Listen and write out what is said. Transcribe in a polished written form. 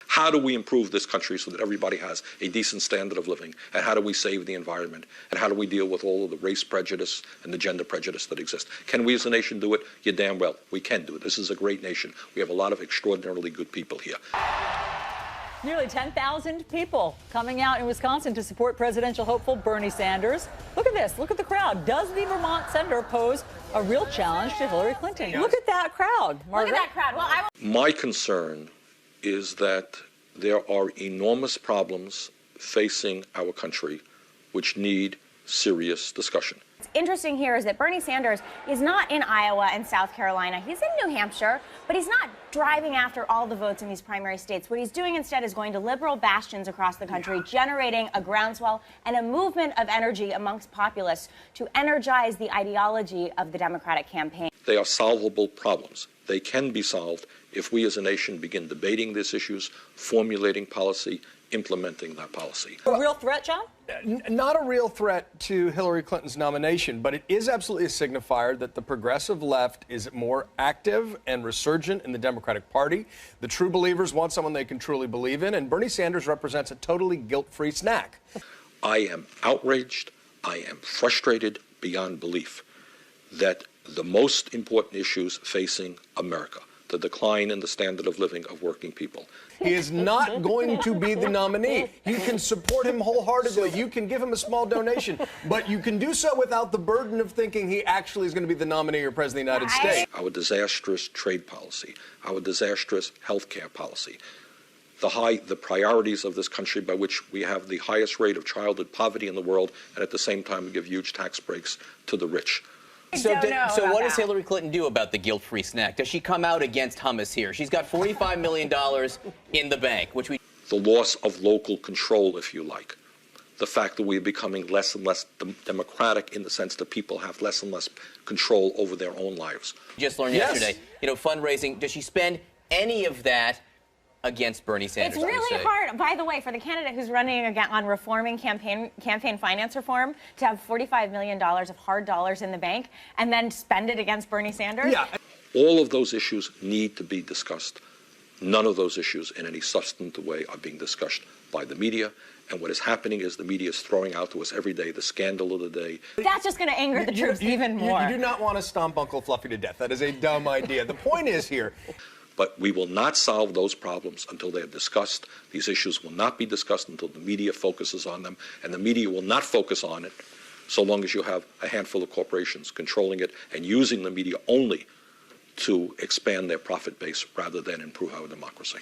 How do we improve this country so that everybody has a decent standard of living? And how do we save the environment? And how do we deal with all of the race prejudice and the gender prejudice that exist? Can we as a nation do it? You damn well. We can do it. This is a great nation. We have a lot of extraordinarily good people here. Nearly 10,000 people coming out in Wisconsin to support presidential hopeful Bernie Sanders. Look at this. Look at the crowd. Does the Vermont senator pose a real challenge to Hillary Clinton? Look at that crowd, Margaret. Look at that crowd. Well, My concern is that there are enormous problems facing our country which need serious discussion. What's interesting here is that Bernie Sanders is not in Iowa and South Carolina. He's in New Hampshire, but he's not driving after all the votes in these primary states. What he's doing instead is going to liberal bastions across the country, generating a groundswell and a movement of energy amongst populists to energize the ideology of the Democratic campaign. They are solvable problems. They can be solved if we as a nation begin debating these issues, formulating policy, implementing that policy. A real threat, John? Not a real threat to Hillary Clinton's nomination, but it is absolutely a signifier that the progressive left is more active and resurgent in the Democratic Party. The true believers want someone they can truly believe in, and Bernie Sanders represents a totally guilt-free snack. I am outraged, I am frustrated beyond belief that the most important issues facing America, the decline in the standard of living of working people. He is not going to be the nominee. You can support him wholeheartedly. You can give him a small donation, but you can do so without the burden of thinking he actually is going to be the nominee or president of the United States. Our disastrous trade policy, our disastrous health care policy, the priorities of this country by which we have the highest rate of childhood poverty in the world, and at the same time we give huge tax breaks to the rich. So what does Hillary Clinton do about the guilt-free snack? Does she come out against hummus here? She's got $45 million in the bank, which we... The loss of local control, if you like. The fact that we're becoming less and less democratic in the sense that people have less and less control over their own lives. Just learned yesterday, fundraising. Does she spend any of that against Bernie Sanders? It's really hard, by the way, for the candidate who's running again on reforming campaign finance reform to have $45 million of hard dollars in the bank and then spend it against Bernie Sanders. Yeah. All of those issues need to be discussed. None of those issues in any substantive way are being discussed by the media. And what is happening is the media is throwing out to us every day the scandal of the day. That's just going to anger the troops even more. You do not want to stomp Uncle Fluffy to death. That is a dumb idea. The point is here... But we will not solve those problems until they are discussed. These issues will not be discussed until the media focuses on them, and the media will not focus on it so long as you have a handful of corporations controlling it and using the media only to expand their profit base rather than improve our democracy.